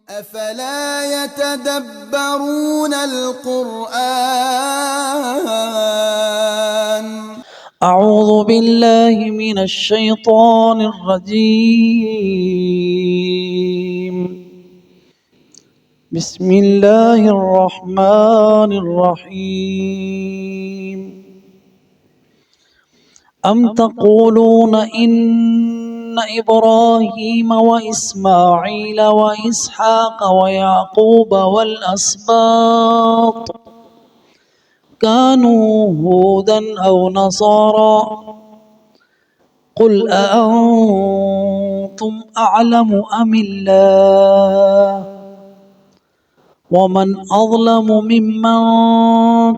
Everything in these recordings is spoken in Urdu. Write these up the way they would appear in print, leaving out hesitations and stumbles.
أفلا يتدبرون القرآن أعوذ بالله من الشيطان الرجيم بسم الله الرحمن الرحيم أم تقولون إن إبراهيم وإسماعيل وإسحاق ويعقوب والأسباط كانوا هودا أو نصارى قل أأنتم أعلم أم الله ومن أظلم ممن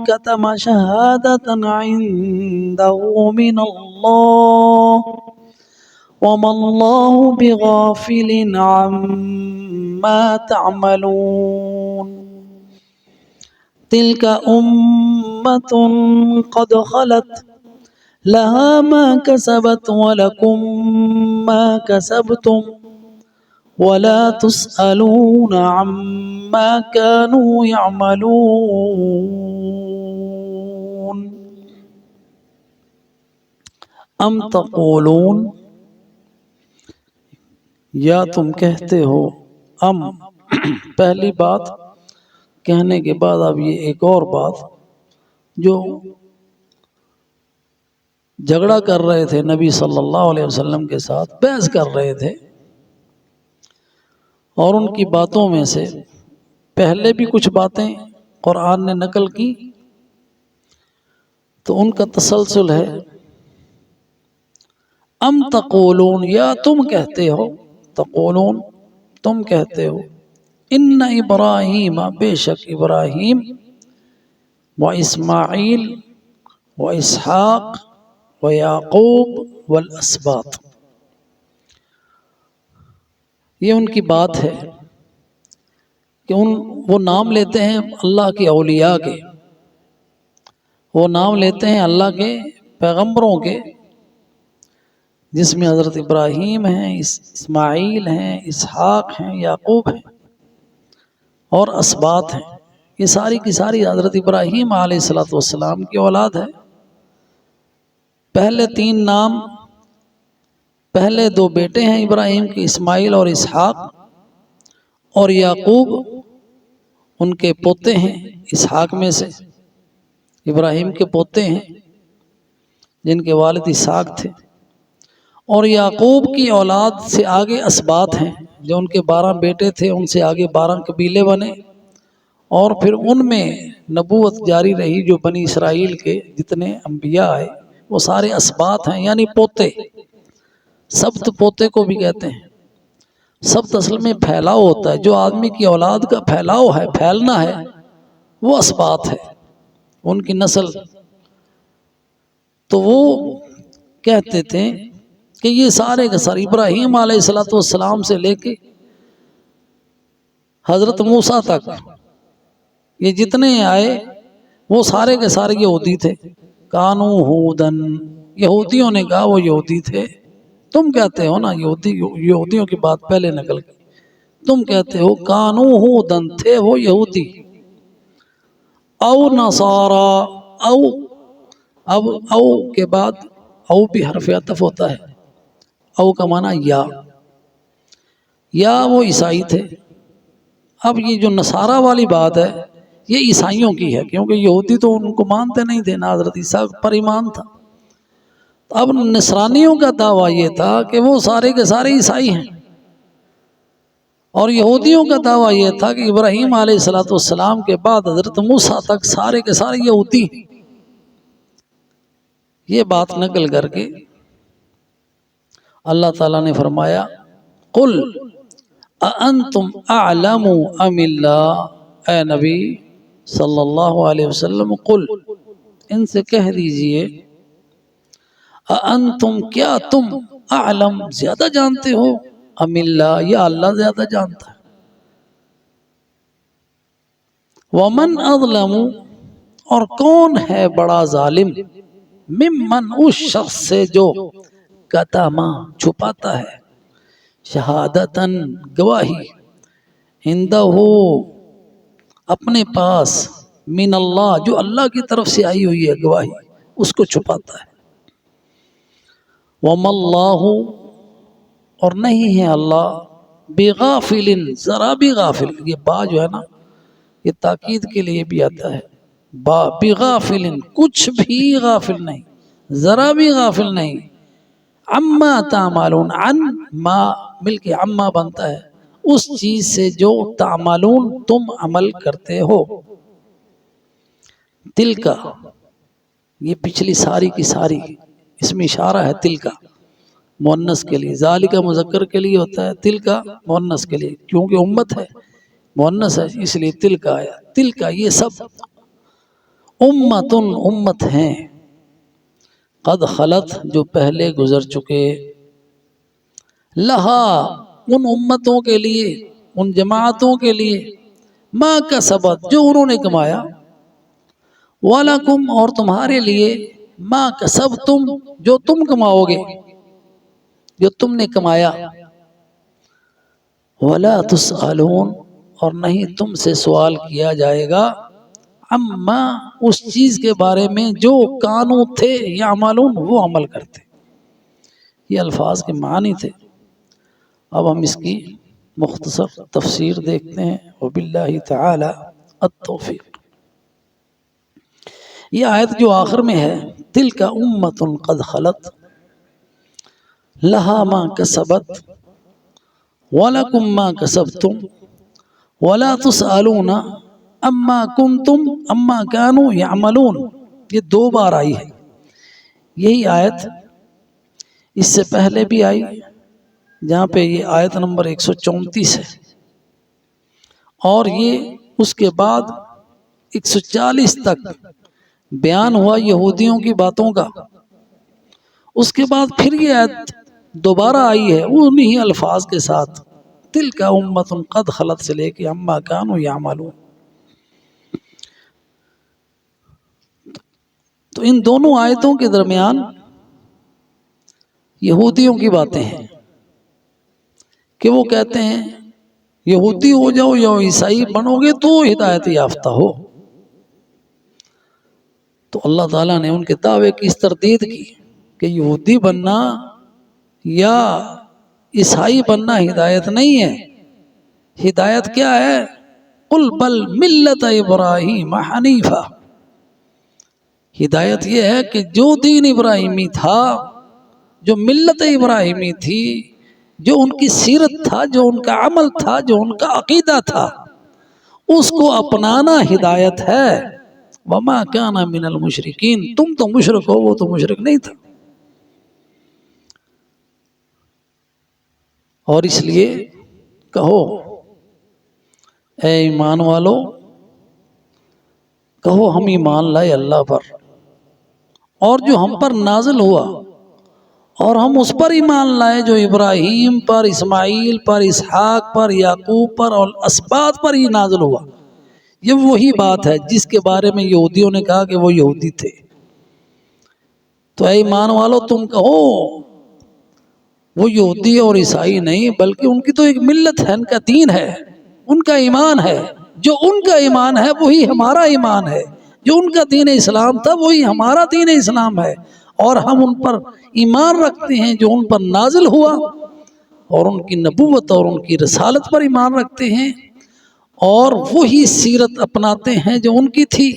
كتم شهادة عنده من الله وما الله بغافل عما تعملون تلك أمة قد خلت لها ما كسبت ولكم ما كسبتم ولا تسألون عما كانوا يعملون ام تقولون یا تم کہتے ہو ام پہلی بات کہنے کے بعد اب یہ ایک اور بات جو جھگڑا کر رہے تھے نبی صلی اللہ علیہ وسلم کے ساتھ بحث کر رہے تھے اور ان کی باتوں میں سے پہلے بھی کچھ باتیں قرآن نے نقل کی تو ان کا تسلسل ہے ام تقولون یا تم کہتے ہو تقولون تم کہتے ہو ان ابراہیم بے شک ابراہیم و اسماعیل و اسحاق و یعقوب والاسباط یہ ان کی بات ہے کہ وہ نام لیتے ہیں اللہ کے اولیاء کے، وہ نام لیتے ہیں اللہ کے پیغمبروں کے، جس میں حضرت ابراہیم ہیں، اسماعیل ہیں، اسحاق ہیں، یعقوب ہیں اور اسباط ہیں۔ یہ ساری کی ساری حضرت ابراہیم علیہ السلام کی اولاد ہے۔ پہلے تین نام، پہلے دو بیٹے ہیں ابراہیم کے، اسماعیل اور اسحاق، اور یعقوب ان کے پوتے ہیں اسحاق میں سے، ابراہیم کے پوتے ہیں جن کے والد اسحاق تھے، اور یعقوب کی اولاد سے آگے اسباط ہیں جو ان کے 12 بیٹے تھے، ان سے آگے 12 قبیلے بنے، اور پھر ان میں نبوت جاری رہی۔ جو بنی اسرائیل کے جتنے انبیاء آئے وہ سارے اسباط ہیں، یعنی پوتے، سبت پوتے کو بھی کہتے ہیں۔ سبت اصل میں پھیلاؤ ہوتا ہے، جو آدمی کی اولاد کا پھیلاؤ ہے، پھیلنا ہے، وہ اسباط ہے، ان کی نسل۔ تو وہ کہتے تھے کہ یہ سارے کے سارے ابراہیم علیہ السلام سے لے کے حضرت موسیٰ تک یہ جتنے آئے وہ سارے کے سارے یہودی تھے۔ کانو ہودن، یہودیوں نے کہا وہ یہودی تھے۔ تم کہتے ہو نا یہودیوں کی بات پہلے نقل کی، تم کہتے ہو کانو ہودن، تھے وہ یہودی، او نصارا، او کے بعد او بھی حرف عطف ہوتا ہے، او کا معنی یا وہ عیسائی تھے۔ اب یہ جو نصارہ والی بات ہے یہ عیسائیوں کی ہے، کیونکہ یہودی تو ان کو مانتے نہیں تھے، نہ حضرت عیسیٰ پر ایمان تھا۔ اب نصرانیوں کا دعویٰ یہ تھا کہ وہ سارے کے سارے عیسائی ہیں، اور یہودیوں کا دعویٰ یہ تھا کہ ابراہیم علیہ السلام کے بعد حضرت موسیٰ تک سارے کے سارے یہودی ہیں۔ یہ بات نقل کر کے اللہ تعالیٰ نے فرمایا قل اَأَنْتُمْ أَعْلَمُ أَمِ اللَّهُ، اے نبی صلی اللہ علیہ وسلم قل، ان سے کہہ دیجئے اَأَنْتُمْ، کیا تم، اعلم، زیادہ جانتے ہو، ام اللہ، یا اللہ زیادہ جانتا ہے۔ وَمَنْ أَظْلَمُ، اور کون ہے بڑا ظالم، ممن، اس شخص سے جو کتما، چھپاتا ہے، شہادتاً، گواہی، عندہ اپنے پاس من اللہ جو اللہ کی طرف سے آئی ہوئی ہے گواہی اس کو چھپاتا ہے. وَمَا اللَّهُ اور نہیں ہے اللہ بغافل ذرا بھی غافل. یہ با جو ہے نا یہ تاکید کے لیے بھی آتا ہے. با بغافل کچھ بھی غافل نہیں، ذرا بھی غافل نہیں. عما تعملون عن ما مل کے عما بنتا ہے اس چیز سے جو تعملون تم عمل کرتے ہو. تل کا یہ پچھلی ساری کی ساری اس میں اشارہ ہے تل کا مؤنث کے لیے، ذالک مذکر کے لیے ہوتا ہے، تل کا مؤنث کے لیے، کیونکہ امت ہے مؤنث ہے اس لیے تل کا آیا. تل کا یہ سب امتن امت ہیں قد خلت جو پہلے گزر چکے. لہا ان امتوں کے لیے ان جماعتوں کے لیے ما کسبت جو انہوں نے کمایا، وَلَكُمْ اور تمہارے لیے ما کسبتم جو تم کماؤ گے جو تم نے کمایا. وَلَا تُسْأَلُونَ اور نہیں تم سے سوال کیا جائے گا عما اس چیز کے بارے میں جو کانو تھے یعملون وہ عمل کرتے. یہ الفاظ کے معنی تھے. اب ہم اس کی مختصر تفسیر دیکھتے ہیں. وباللہ تعالی التوفیق. یہ آیت جو آخر میں ہے تلک امت قد خلت لہا ما کسبت وَلَكُمْ مَا كَسَبْتُمْ وَلَا تُسْأَلُونَ اما کنتم اما كانوا يعملون. یہ دو بار آئی ہے. یہی آیت اس سے پہلے بھی آئی جہاں پہ یہ آیت نمبر 134 ہے، اور یہ اس کے بعد 140 تک بیان ہوا یہودیوں کی باتوں کا. اس کے بعد پھر یہ آیت دوبارہ آئی ہے انہی الفاظ کے ساتھ تلک امت قد خلت سے لے کے اما کانوا یعملون. تو ان دونوں آیتوں کے درمیان یہودیوں کی باتیں ہیں کہ وہ کہتے ہیں یہودی ہو جاؤ یا عیسائی بنو گے تو ہدایت یافتہ ہو. تو اللہ تعالیٰ نے ان کے دعوے کی اس تردید کی کہ یہودی بننا یا عیسائی بننا ہدایت نہیں ہے. ہدایت کیا ہے؟ قل بل ملت ابراہیم حنیفہ. ہدایت یہ ہے کہ جو دین ابراہیمی تھا، جو ملت ابراہیمی تھی، جو ان کی سیرت تھا، جو ان کا عمل تھا، جو ان کا عقیدہ تھا، اس کو اپنانا ہدایت ہے. وما کان من المشرکین. تم تو مشرک ہو، وہ تو مشرک نہیں تھا. اور اس لیے کہو اے ایمان والو، کہو ہم ایمان لائے اللہ پر اور جو ہم پر نازل ہوا، اور ہم اس پر ایمان لائے جو ابراہیم پر، اسماعیل پر، اسحاق پر، یعقوب پر اور اسباط پر ہی نازل ہوا. یہ وہی بات ہے جس کے بارے میں یہودیوں نے کہا کہ وہ یہودی تھے. تو اے ایمان والو تم کہو وہ یہودی اور عیسائی نہیں، بلکہ ان کی تو ایک ملت ہے، ان کا دین ہے، ان کا ایمان ہے. جو ان کا ایمان ہے وہی ہمارا ایمان ہے. جو ان کا دین اسلام تھا وہی ہمارا دین اسلام ہے. اور ہم ان پر ایمان رکھتے ہیں جو ان پر نازل ہوا، اور ان کی نبوت اور ان کی رسالت پر ایمان رکھتے ہیں، اور وہی سیرت اپناتے ہیں جو ان کی تھی،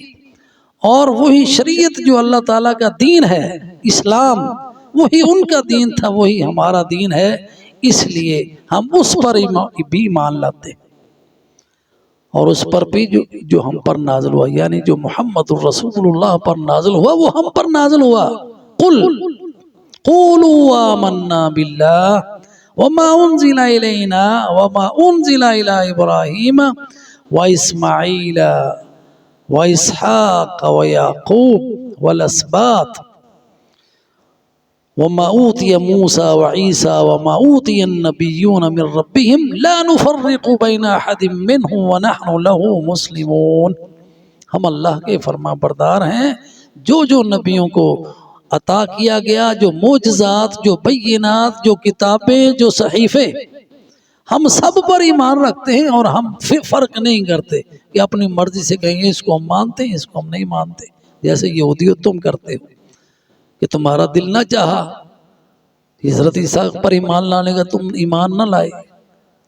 اور وہی شریعت جو اللہ تعالیٰ کا دین ہے اسلام، وہی ان کا دین تھا، وہی ہمارا دین ہے. اس لیے ہم اس پر بھی ایمان لاتے ہیں، اور اس پر بھی جو ہم پر نازل ہوا، یعنی جو محمد الرسول اللہ پر نازل ہوا وہ ہم پر نازل ہوا. قل قولوا آمنا باللہ وما انزل الینا وما انزل الی ابراہیم واسماعیل واسحاق ویعقوب والاسباط وما اوتی موسیٰ وعیسیٰ وما اوتی النبیون من ربهم لا نفرق بین احد منهم ونحن له مسلمون. ہم اللہ کے فرما بردار ہیں. جو نبیوں کو عطا کیا گیا، جو معجزات، جو بینات، جو کتابیں، جو صحیفے ہم سب پر ایمان رکھتے ہیں اور ہم فرق نہیں کرتے کہ اپنی مرضی سے کہیں گے اس کو ہم مانتے ہیں، اس کو ہم نہیں مانتے. جیسے یہودیت تم کرتے ہو کہ تمہارا دل نہ چاہا حضرت عیسیٰ پر ایمان لانے کا، تم ایمان نہ لائے.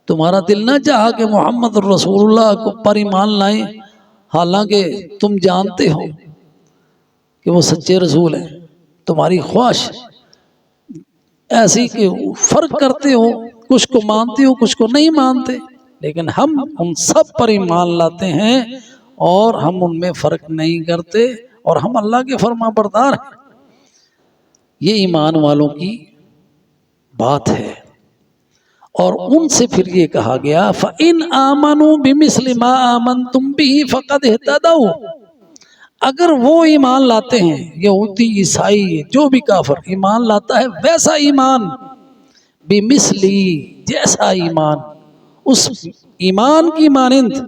تمہارا دل نہ چاہا کہ محمد رسول اللہ کو پر ایمان لائیں، حالانکہ تم جانتے ہو کہ وہ سچے رسول ہیں. تمہاری خواہش ایسی کہ فرق کرتے ہو، کچھ کو مانتے ہو کچھ کو نہیں مانتے، لیکن ہم ان سب پر ایمان لاتے ہیں اور ہم ان میں فرق نہیں کرتے اور ہم اللہ کے فرما بردار ہیں. یہ ایمان والوں کی بات ہے. اور ان سے پھر یہ کہا گیا فَإِنْ آمَنُوا بِمِثْلِ مَا آمَنْتُمْ بِهِ فَقَدْ اهْتَدَوْا. اگر وہ ایمان لاتے ہیں، یہودی عیسائی جو بھی کافر ایمان لاتا ہے ویسا ایمان، بِمِثْلِ جیسا ایمان، اس ایمان کی مانند،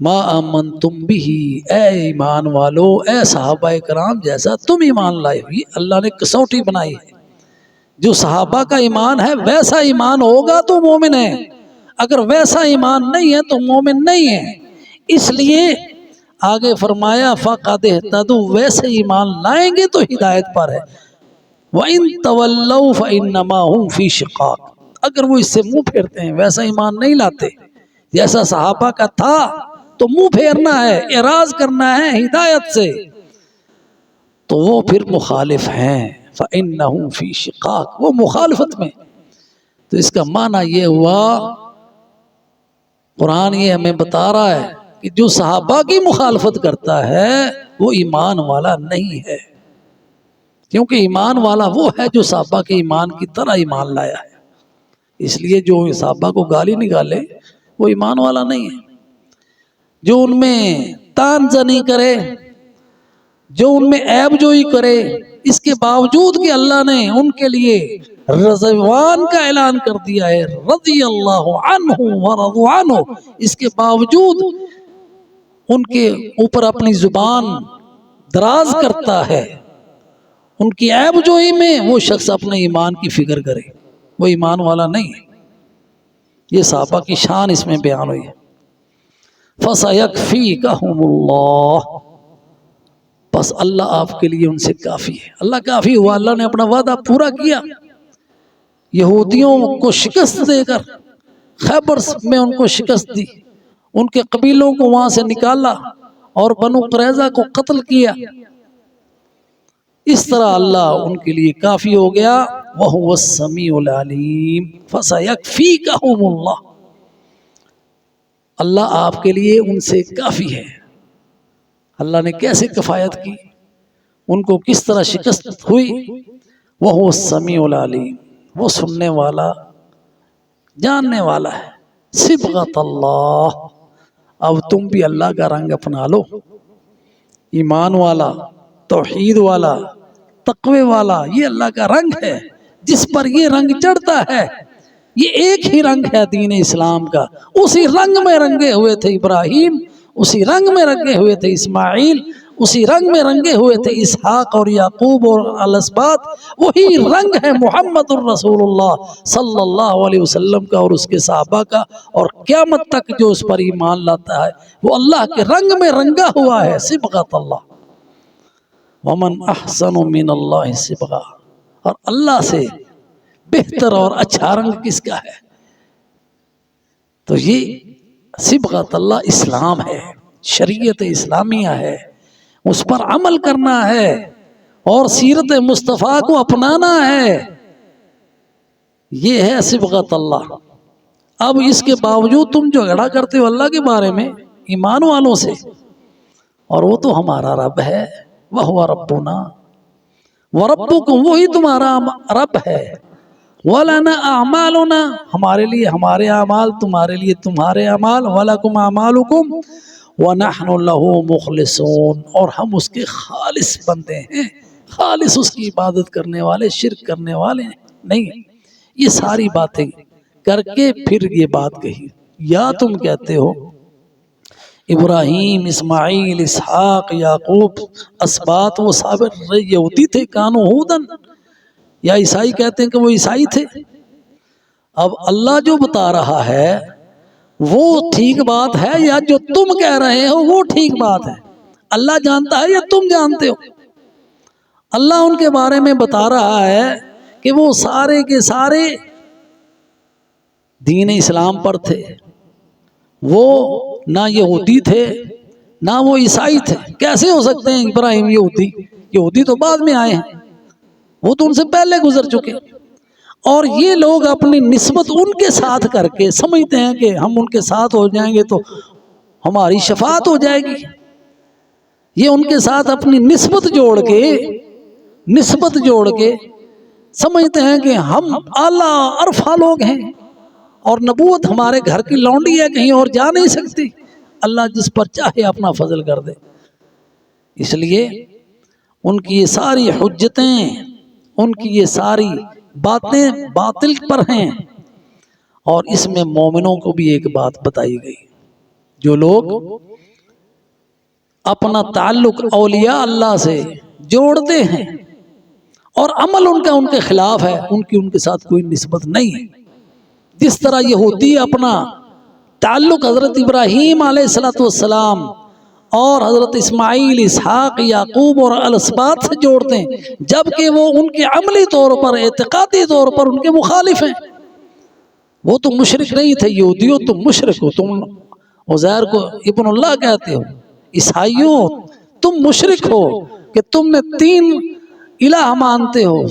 ما آمنتم بھی، اے ایمان والو، اے صحابہ کرام جیسا تم ایمان لائے. یہ اللہ نے کسوٹی بنائی ہے. جو صحابہ کا ایمان ہے ویسا ایمان ہوگا تو مومن ہے، اگر ویسا ایمان نہیں ہے تو مومن نہیں ہے. اس لیے آگے فرمایا فَقَدْ اهْتَدُوا، ویسے ایمان لائیں گے تو ہدایت پر ہے. وَإِن تَوَلَّوْا فَإِنَّمَا هُمْ فِي شِقَاقٍ، اگر وہ اس سے منہ پھیرتے ہیں، ویسا ایمان نہیں لاتے جیسا صحابہ کا تھا، تو منہ پھیرنا ہے، اعراض کرنا ہے ہدایت سے، تو وہ پھر مخالف ہیں. فَإِنَّهُمْ فِي شِقَاقٍ، وہ مخالفت میں. تو اس کا معنی یہ ہوا، قرآن یہ ہمیں بتا رہا ہے کہ جو صحابہ کی مخالفت کرتا ہے وہ ایمان والا نہیں ہے، کیونکہ ایمان والا وہ ہے جو صحابہ کے ایمان کی طرح ایمان لایا ہے. اس لیے جو صحابہ کو گالی نکالے وہ ایمان والا نہیں ہے. جو ان میں طعن زنی کرے، جو ان میں عیب جوئی کرے، اس کے باوجود کہ اللہ نے ان کے لیے رضوان کا اعلان کر دیا ہے، رضی اللہ عنہ ورضوا عنہ، اس کے باوجود ان کے اوپر اپنی زبان دراز کرتا ہے، ان کی عیب جوئی میں وہ شخص اپنے ایمان کی فکر کرے، وہ ایمان والا نہیں ہے. یہ صحابہ کی شان اس میں بیان ہوئی ہے. فَسَيَكْفِيكَهُمُ اللَّهُ، بس اللہ آپ کے لیے ان سے کافی ہے. اللہ کافی ہوا، اللہ نے اپنا وعدہ پورا کیا. یہودیوں کو شکست دے کر خیبر میں ان کو شکست دی، ان کے قبیلوں کو وہاں سے نکالا اور بنو قریظہ کو قتل کیا. اس طرح اللہ ان کے لیے کافی ہو گیا. وَهُوَ السَّمِيعُ الْعَلِيمُ فَسَيَكْفِيكَهُمُ اللَّهُ، اللہ آپ کے لیے ان سے کافی ہے. اللہ نے کیسے کفایت کی، ان کو کس طرح شکست ہوئی. وَهُوَ السَّمِيعُ الْعَلِيمُ، وہ سننے والا جاننے والا ہے. صبغۃ اللہ، اب تم بھی اللہ کا رنگ اپنا لو، ایمان والا، توحید والا، تقوی والا. یہ اللہ کا رنگ ہے، جس پر یہ رنگ چڑھتا ہے. یہ ایک ہی رنگ ہے دین اسلام کا. اسی رنگ میں رنگے ہوئے تھے ابراہیم، اسی رنگ میں رنگے ہوئے تھے اسماعیل، اسی رنگ میں رنگے ہوئے تھے اسحاق اور یعقوب اور الاسباط. وہی رنگ ہے محمد الرسول اللہ صلی اللہ علیہ وسلم کا اور اس کے صحابہ کا، اور قیامت تک جو اس پر ایمان لاتا ہے وہ اللہ کے رنگ میں رنگا ہوا ہے. صبغۃ اللہ، ومن احسن من اللہ صبغہ، اور اللہ سے بہتر اور اچھا رنگ کس کا ہے. تو یہ صبغۃ اللہ اسلام ہے، شریعت اسلامیہ ہے، اس پر عمل کرنا ہے اور سیرت مصطفیٰ کو اپنانا ہے. یہ ہے صبغۃ اللہ. اب اس کے باوجود تم جھگڑا کرتے ہو اللہ کے بارے میں ایمان والوں سے، اور وہ تو ہمارا رب ہے. وَهُوَ رَبُّنَا وَرَبُّكُمْ، وہی تمہارا رب ہے. وَلَنَا أَعْمَالُنَا، ہمارے لیے ہمارے اعمال، تمہارے لیے تمہارے اعمال. وَلَكُمْ أَعْمَالُكُمْ وَنَحْنُ لَهُ مُخْلِصُونَ، اور ہم اس کے خالص بندے ہیں، خالص اس کی عبادت کرنے والے، شرک کرنے والے نہیں. یہ ساری باتیں کر کے پھر یہ بات کہی. یا تم کہتے ہو ابراہیم، اسماعیل، اسحاق، یعقوب، اسباط وہ سب یہودی تھے، کانوا ہودن، یا عیسائی کہتے ہیں کہ وہ عیسائی تھے. اب اللہ جو بتا رہا ہے وہ ٹھیک بات ہے یا جو تم کہہ رہے ہو وہ ٹھیک بات ہے؟ اللہ جانتا ہے یا تم جانتے ہو؟ اللہ ان کے بارے میں بتا رہا ہے کہ وہ سارے کے سارے دین اسلام پر تھے، وہ نہ یہودی تھے نہ وہ عیسائی تھے۔ کیسے ہو سکتے ہیں ابراہیم یہودی تو بعد میں آئے ہیں، وہ تو ان سے پہلے گزر چکے۔ اور یہ لوگ اپنی نسبت ان کے ساتھ کر کے سمجھتے ہیں کہ ہم ان کے ساتھ ہو جائیں گے تو ہماری شفاعت ہو جائے گی۔ یہ ان کے ساتھ اپنی نسبت جوڑ کے سمجھتے ہیں کہ ہم اعلیٰ عرفہ لوگ ہیں اور نبوت ہمارے گھر کی لونڈی ہے، کہیں اور جا نہیں سکتی۔ اللہ جس پر چاہے اپنا فضل کر دے۔ اس لیے ان کی یہ ساری حجتیں، ان کی یہ ساری باتیں باطل پر ہیں۔ اور اس میں مومنوں کو بھی ایک بات بتائی گئی، جو لوگ اپنا تعلق اولیاء اللہ سے جوڑتے ہیں اور عمل ان کے خلاف ہے، ان کے ساتھ کوئی نسبت نہیں ہے۔ جس طرح یہودی اپنا تعلق حضرت ابراہیم علیہ السلام اور حضرت اسماعیل، اسحاق، یعقوب اور الاسباط سے جوڑتے ہیں، جبکہ وہ ان کے عملی طور پر، اعتقادی طور پر ان کے مخالف ہیں۔ وہ تو مشرک نہیں تھے، یہودیوں تم مشرک ہو، تم عزیر کو ابن اللہ کہتے ہو، عیسائیوں تم مشرک ہو کہ تم نے 3 الہ مانتے ہو،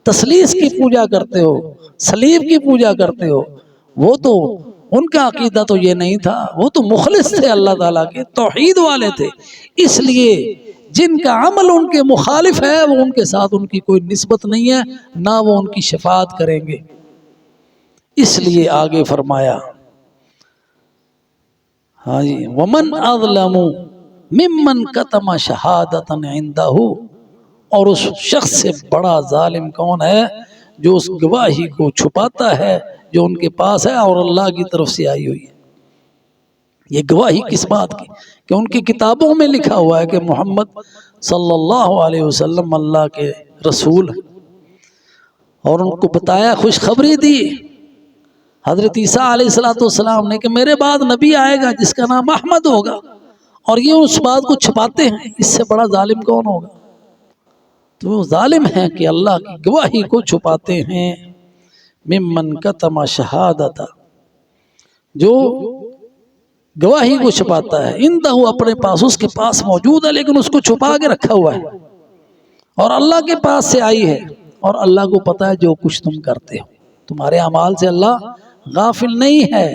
تثلیث کی پوجا کرتے ہو، صلیب کی پوجا کرتے ہو۔ وہ تو ان کا عقیدہ تو یہ نہیں تھا، وہ تو مخلص تھے، اللہ تعالیٰ کے توحید والے تھے۔ اس لیے جن کا عمل ان کے مخالف ہے وہ ان کے ساتھ ان کی کوئی نسبت نہیں ہے، نہ وہ ان کی شفاعت کریں گے۔ اس لیے آگے فرمایا، ہاں جی، وَمَنْ أَظْلَمُ مِمَّنْ كَتَمَ شَهَادَةً عِنْدَهُ، اور اس شخص سے بڑا ظالم کون ہے جو اس گواہی کو چھپاتا ہے جو ان کے پاس ہے اور اللہ کی طرف سے آئی ہوئی ہے۔ یہ گواہی کس بات کی؟ کہ ان کی کتابوں میں لکھا ہوا ہے کہ محمد صلی اللہ علیہ وسلم اللہ کے رسول ہیں، اور ان کو بتایا، خوشخبری دی حضرت عیسیٰ علیہ السلام نے کہ میرے بعد نبی آئے گا جس کا نام احمد ہوگا، اور یہ اس بات کو چھپاتے ہیں۔ اس سے بڑا ظالم کون ہوگا؟ تو وہ ظالم ہیں کہ اللہ کی گواہی کو چھپاتے ہیں۔ ممن کتم شہادت، جو گواہی کو چھپاتا ہے، اندہ اپنے پاس، اس کے پاس موجود ہے لیکن اس کو چھپا کے رکھا ہوا ہے، اور اللہ کے پاس سے آئی ہے، اور اللہ کو پتا ہے جو کچھ تم کرتے ہو، تمہارے اعمال سے اللہ غافل نہیں ہے۔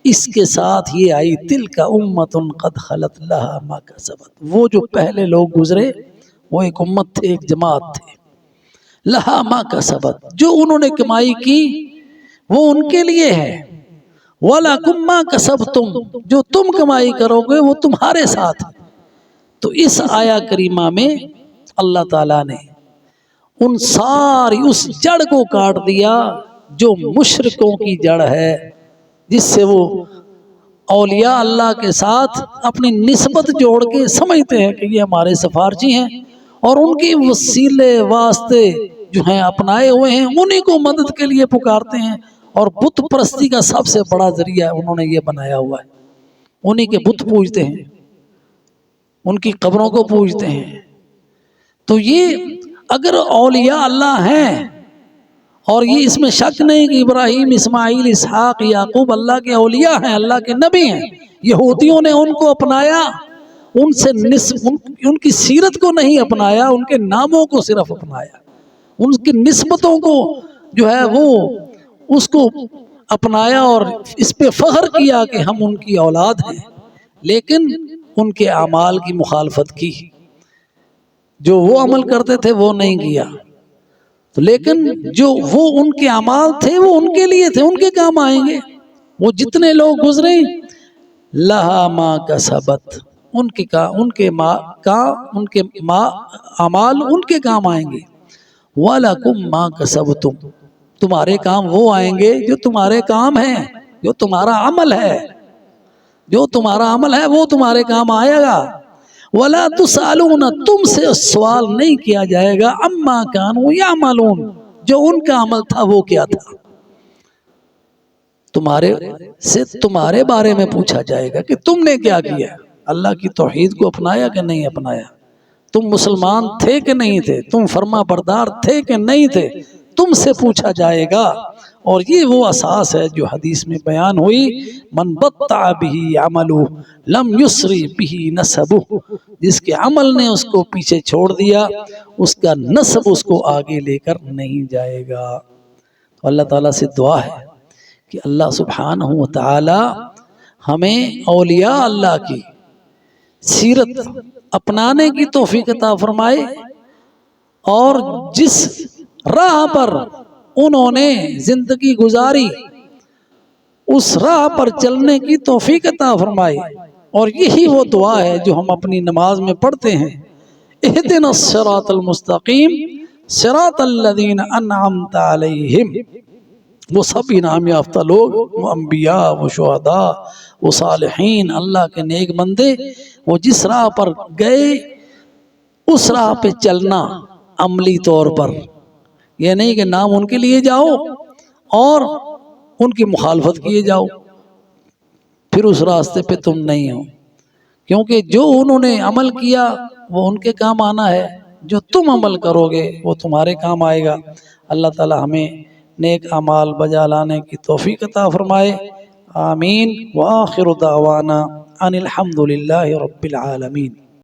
اس کے ساتھ یہ آئی، تلک امت قد خلت لہا ما کسبت، وہ جو پہلے لوگ گزرے وہ ایک امت تھے، ایک جماعت تھے، لہا ما کسبت، جو انہوں نے کمائی کی وہ ان کے لیے ہے، وَلَكُمْ مَا كَسَبْتُمْ، جو تم کمائی کرو گے وہ تمہارے ساتھ۔ تو اس آیا کریمہ میں اللہ تعالیٰ نے ان ساری اس جڑ کو کاٹ دیا جو مشرکوں کی جڑ ہے، جس سے وہ اولیاء اللہ کے ساتھ اپنی نسبت جوڑ کے سمجھتے ہیں کہ یہ ہمارے سفارشی ہیں، اور ان کی وسیلے واسطے جو ہیں اپنائے ہوئے ہیں، انہی کو مدد کے لیے پکارتے ہیں، اور بت پرستی کا سب سے بڑا ذریعہ انہوں نے یہ بنایا ہوا ہے، انہی کے بت پوجتے ہیں، ان کی قبروں کو پوجتے ہیں۔ تو یہ اگر اولیاء اللہ ہیں، اور یہ اس میں شک نہیں کہ ابراہیم، اسماعیل، اسحاق، یعقوب اللہ کے اولیاء ہیں، اللہ کے نبی ہیں، یہودیوں نے ان کو اپنایا، ان کی سیرت کو نہیں اپنایا، ان کے ناموں کو صرف اپنایا، ان کی نسبتوں کو جو ہے وہ اس کو اپنایا، اور اس پہ فخر کیا کہ ہم ان کی اولاد ہیں، لیکن ان کے اعمال کی مخالفت کی، جو وہ عمل کرتے تھے وہ نہیں کیا، لیکن جو وہ ان کے اعمال تھے وہ ان کے لیے تھے، ان کے کام آئیں گے۔ وہ جتنے لوگ گزرے، لہا ما کسبت، ان کے اعمال ان کے کام آئیں گے، وَلَكُمْ مَا كَسَبْتُمْ، تمہارے کام وہ آئیں گے جو تمہارے کام ہیں، جو تمہارا عمل ہے، جو تمہارا عمل ہے وہ تمہارے کام آئے گا۔ وَلَا تُسْأَلُونَ، تم سے سوال نہیں کیا جائے گا، عَمَّا كَانُوا يَعْمَلُونَ، جو ان کا عمل تھا وہ کیا تھا۔ تمہارے بارے میں پوچھا جائے گا کہ تم نے کیا کیا، اللہ کی توحید کو اپنایا کہ نہیں اپنایا، تم مسلمان تھے کہ نہیں تھے، تم فرما بردار تھے کہ نہیں تھے، تم سے پوچھا جائے گا۔ اور یہ وہ اساس ہے جو حدیث میں بیان ہوئی، من بطع به عملہ لم یسری به نسبہ، جس کے عمل نے اس کو پیچھے چھوڑ دیا، اس کا نسب اس کو آگے لے کر نہیں جائے گا۔ تو اللہ تعالیٰ سے دعا ہے کہ اللہ سبحانہ وتعالی ہمیں اولیاء اللہ کی سیرت اپنانے کی توفیق عطا فرمائے، اور جس راہ پر انہوں نے زندگی گزاری اس راہ پر چلنے کی توفیق عطا فرمائے۔ اور یہی وہ دعا ہے جو ہم اپنی نماز میں پڑھتے ہیں، اہدنا الصراط المستقیم صراط الذین انعمت علیہم۔ وہ سب انعام یافتہ لوگ، وہ انبیاء، وہ شہداء، وہ صالحین، اللہ کے نیک بندے، وہ جس راہ پر گئے اس راہ پہ چلنا عملی طور پر، یہ نہیں کہ نام ان کے لیے جاؤ اور ان کی مخالفت کیے جاؤ، پھر اس راستے پہ تم نہیں ہو، کیونکہ جو انہوں نے عمل کیا وہ ان کے کام آنا ہے، جو تم عمل کرو گے وہ تمہارے کام آئے گا۔ اللہ تعالی ہمیں نیک اعمال بجا لانے کی توفیق عطا فرمائے، آمین۔ وآخر دعوانا ان الحمد للہ رب العالمین۔